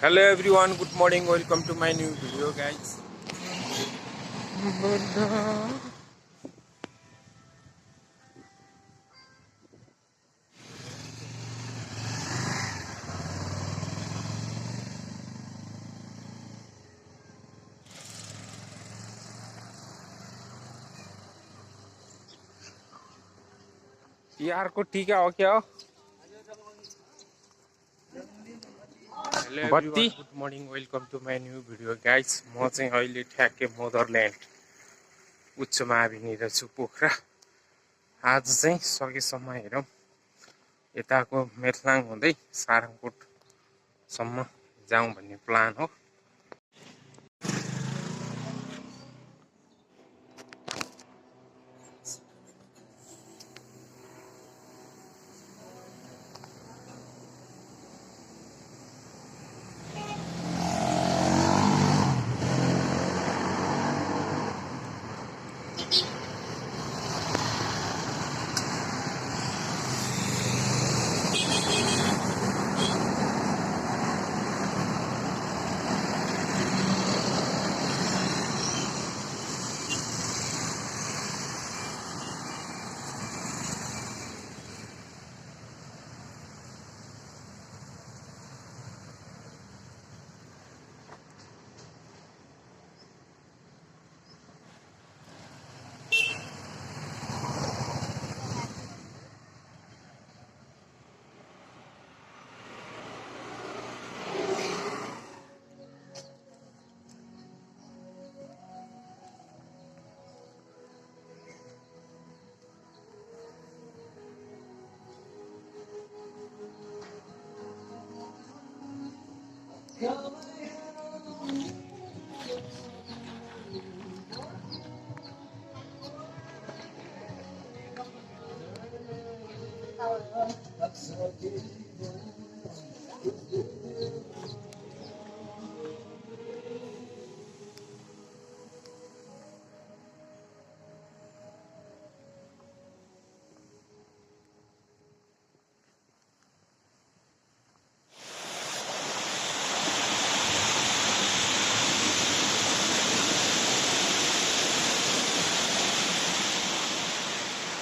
Hello everyone, good morning, welcome to my new video guys. यार को टीका हो क्या हो? Hello everyone, good morning, welcome to my new video guys. म चाहिँ अहिले ठ्याक्कै मदरल्यान्ड उच्चमा आइरहेको छु पोखरा। आज चाहिँ सकेसम्म हेरौँ यताको मेरलाङ हुँदै सारङकोटसम्म जाउँ भन्ने प्लान हो।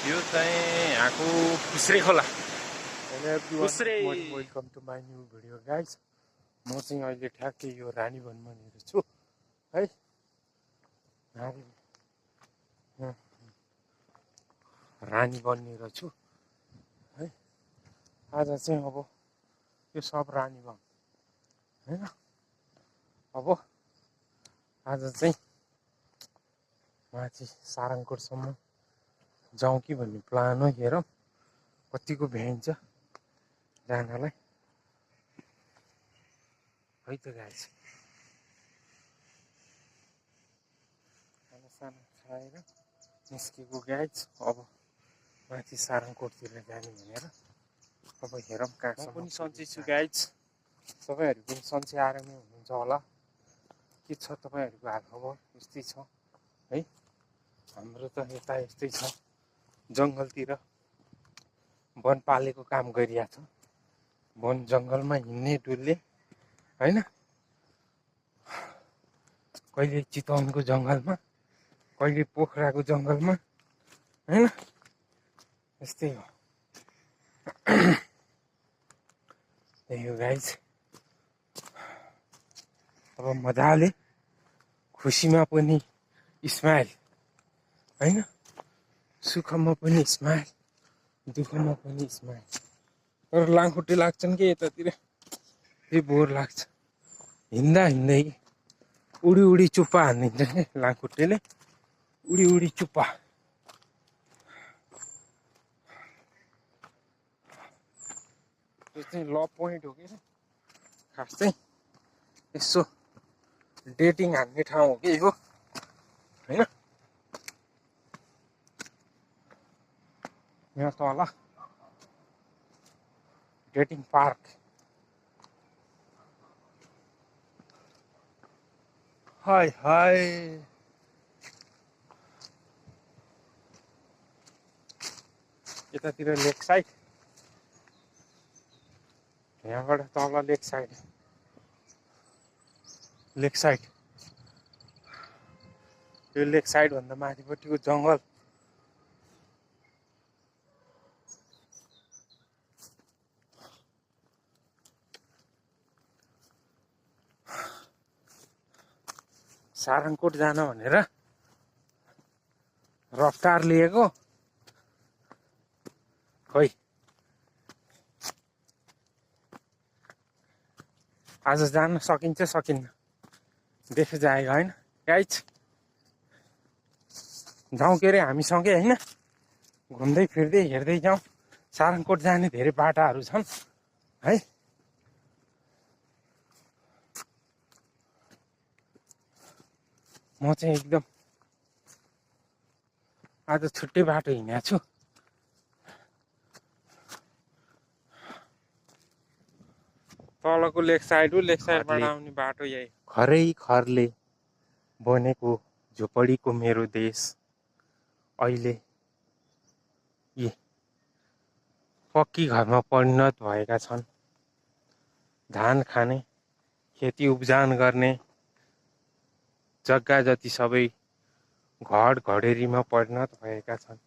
यो चाहिँ यहाँको पुस्रे खोला। Welcome to my new video guys. म चाहिँ अहिले ठ्याक्कै यो रानी वनमनिर छु है। रानी वननिर छु है। आज चाहिँ अब यो सब रानी वन होइन। अब आज चाहिँ माथि सारङकोटसम्म जाउँ कि भन्ने प्लान हो। हेरौँ कतिको भ्याइन्छ जानलाई है त गाइज। खाना साना खाएर निस्केको गाइज। अब माथि सारङकोटतिर जाने भनेर अब हेरौँ कहाँसम्म पनि सन्चै छु गाइज। तपाईँहरू पनि सन्चै आरामै हुनुहुन्छ होला। के छ तपाईँहरूको हालखबर? यस्तै छ है। हाम्रो त यता यस्तै छ, जङ्गलतिर वन पालेको काम गरिरहेछ। वन जङ्गलमा हिँड्ने डुल्ने होइन। कहिले चितवनको जङ्गलमा, कहिले पोखराको जङ्गलमा होइन। यस्तै हो। त्यही हो गाइज। अब मजाले खुसीमा पनि स्माइल होइन, सुखमा पनि स्माइल, दुःखमा पनि स्माइल। तर लामखुट्टे लाग्छन् कि यतातिर, त्यही बोर लाग्छ। हिँड्दा हिँड्दै उडी उडी चुप्पा हानिदिन्छ क्या लामखुट्टेले। उडी उडी चुप्पा। त्यो चाहिँ लभ पोइन्ट हो कि खास चाहिँ। यसो डेटिङ हान्ने ठाउँ हो कि यो होइन। यहाँ तल डेटिङ पार्क। हाय हाय। यतातिर लेक साइड, यहाँबाट तल लेक साइड लेक साइड, यो लेक साइड भन्दा माथिपट्टिको जङ्गल सारङकोट जान भनेर रफ्तार लिएको खोइ आज जान सकिन्छ सकिन्न देखे जाएगा हैन गाइज। जाउँ के अरे हामीसँगै हैन, घुम्दै फिर्दै हेर्दै जाउँ। सारङकोट जाने धेरै बाटाहरू छन् है। म चाहिँ एकदम आज छुट्टै बाटो हिँडेको छु। तलको लेक साइडबाट आउने बाटो यही। खरै खरले बनेको झोपडीको मेरो देश अहिले यी पक्की घरमा परिणत भएका छन्। धान खाने, खेती उब्जान गर्ने जग्गा जति सबै घर घडेरीमा परिणत भएका छन्।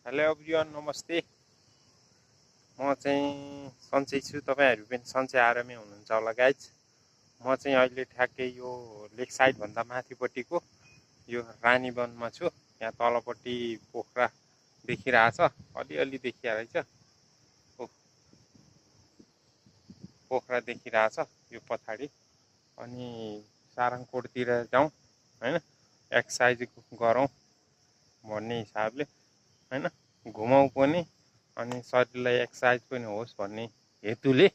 हेलो एभ्रिवान, नमस्ते। म चाहिँ सन्चै छु, तपाईहरु पनि सन्चै आरामै हुनुहुन्छ होला गाइज। म चाहिँ अहिले ठ्याक्कै यो लेक साइड भन्दा माथिपट्टिको यो रानीवनमा छु। यहाँ तलपट्टि पोखरा देखिरहेछ, अलिअलि देखिरहेछ, पोखरा देखिरहेछ यो पछाडि। अनि सारङकोटतिर जाउँ हैन, एक्सर्साइज गरौँ भन्ने हिसाबले हैन, घुमाउ पनि अनि शरीरलाई एक्सर्साइज पनि होस् भन्ने हेतुले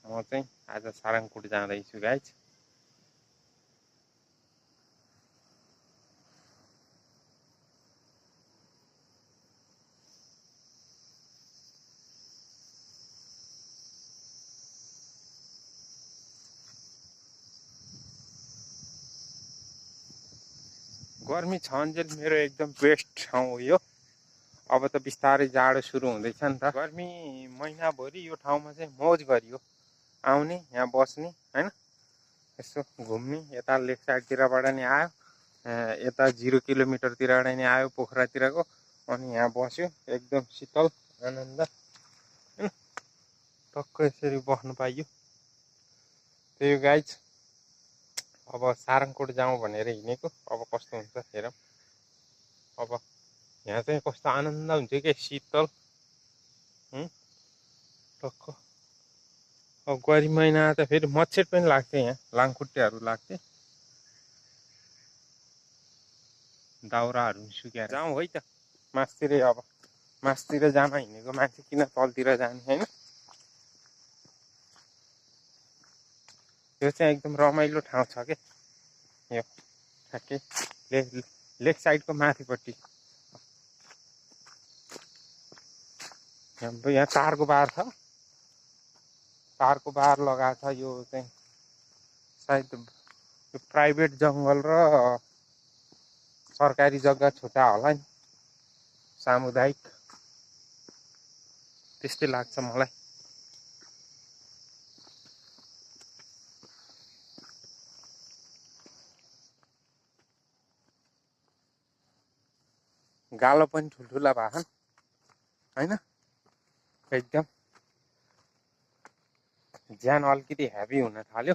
म चाहिँ आज सारङकोट जाँदैछु गाइज। गर्मी छ अन्जेल मेरो एकदम बेस्ट ठाउँ हो यो। अब त बिस्तारै जाडो सुरु हुँदैछ नि त। गर्मी महिनाभरि यो ठाउँमा चाहिँ मौज गरियो, आउने यहाँ बस्ने हैन, यसो घुम्ने। यता लेक साइडतिरबाट नि आयो, यता 0 किलोमिटरतिरबाट नि आयो पोखरातिरको, अनि यहाँ बस्यो एकदम शीतल आनन्द हैन, टक्क यसरी बस्नु पाइयो। त्यही हो गाइज, अब सारङकोट जाउँ भनेर हिँडेको। अब कस्तो हुन्छ हेरौँ। अब यहाँ चाहिँ कस्तो आनन्द हुन्छ के, शीतल टक्क। अब गरी महिना त फेरि मच्छर पनि लाग्थ्यो, यहाँ लाङखुट्टेहरू लाग्थे, दाउराहरू सुकेर। जाउँ है त मासतिरै। अब मासतिर जान हिँडेको मान्छे किन तलतिर जाने हैन। यो चाहिँ एकदम रमाइलो ठाउँ छ के यो, ठ्याक्कै लेक साइडको माथिपट्टि। यहाँ तारको बार छ, तारको बार लगाएको छ। यो चाहिँ सायद यो प्राइभेट जङ्गल र सरकारी जग्गा छुट्टा होला नि, सामुदायिक त्यस्तै लाग्छ मलाई। गालो पनि ठुल्ठुला भएछन् हैन, एकदम ज्यान अलिकति हेभी हुन थाल्यो।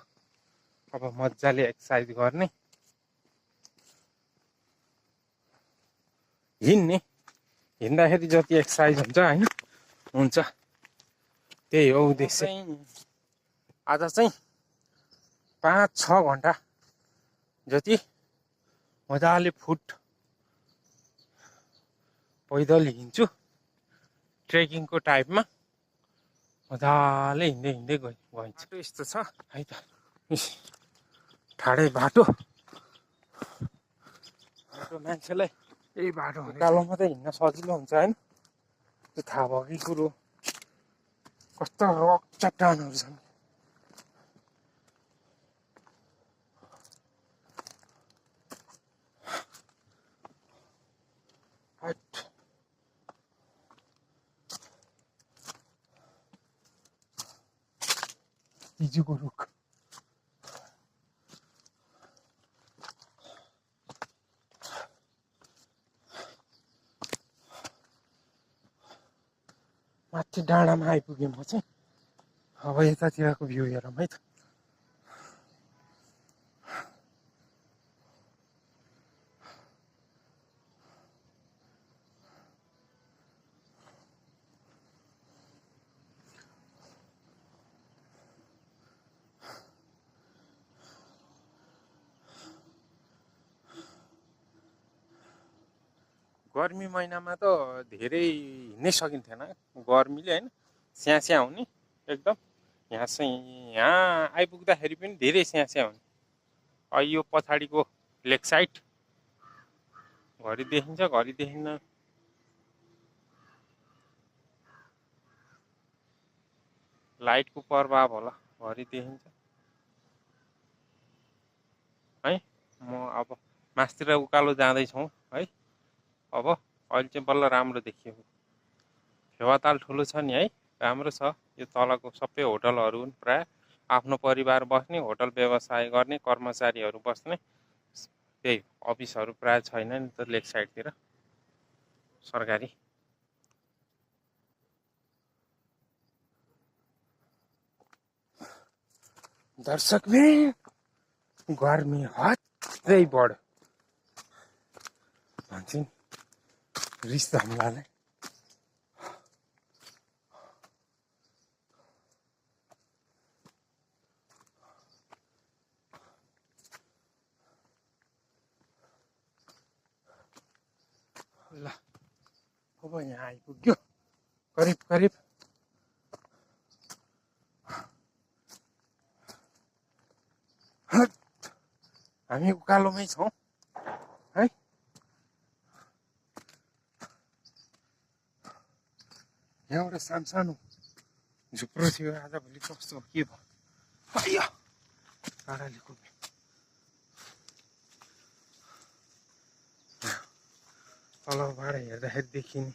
अब मजाले एक्सर्साइज गर्ने, हिँड्दाखेरि जति एक्सर्साइज हुन्छ हैन, हुन्छ। त्यही हो उद्देश्य। आज चाहिँ 5-6 घन्टा जति मजाले फुट पैदल हिँड्छु, ट्रेकिङको टाइपमा मजाले हिँड्दै गइन्छ। यस्तो छ है त, ठाडै बाटो मान्छेलाई यही बाटो उकालोमा त हिँड्न सजिलो हुन्छ हैन, त्यो थाहा भएकै कुरो। कस्तो रक चट्टानहरू छन्। तिजुको रुख माथि डाँडामा आइपुगेँ म चाहिँ। अब यतातिरको भ्यू हेरौँ है त। गर्मी महिनामा त धेरै हिँड्नै सकिन्थेन, गर्मीले होइन, स्यास्या हुने एकदम। यहाँ आइपुग्दाखेरि पनि धेरै स्यास्या हुने। अहिले यो पछाडिको लेक साइड घरि देखिन्छ घरि देखिन्न। लाइटको प्रभाव होला, घरि देखिन्छ है। म अब मास्तिर उकालो जाँदैछौँ है। अब अहिले चाहिँ बल्ल राम्रो देखियो। फेवाताल ठुलो छ नि है, राम्रो छ। यो तलको सबै होटलहरू प्राय आफ्नो परिवार बस्ने, होटल व्यवसाय गर्ने, कर्मचारीहरू बस्ने, त्यही अफिसहरू प्राय छैन नि त लेक साइडतिर सरकारी। दर्शकबिन गर्मी हदै बढ्यो भन्छन्, रिस हामीलाई। ल अब यहाँ आइपुग्यो करिब करिब। हामी उकालोमै छौँ है। यहाँबाट सानो सानो झुप्रो थियो, आजभोलि कस्तो के भयो काँडाले कुद्यो। तलबाट हेर्दाखेरि देखिने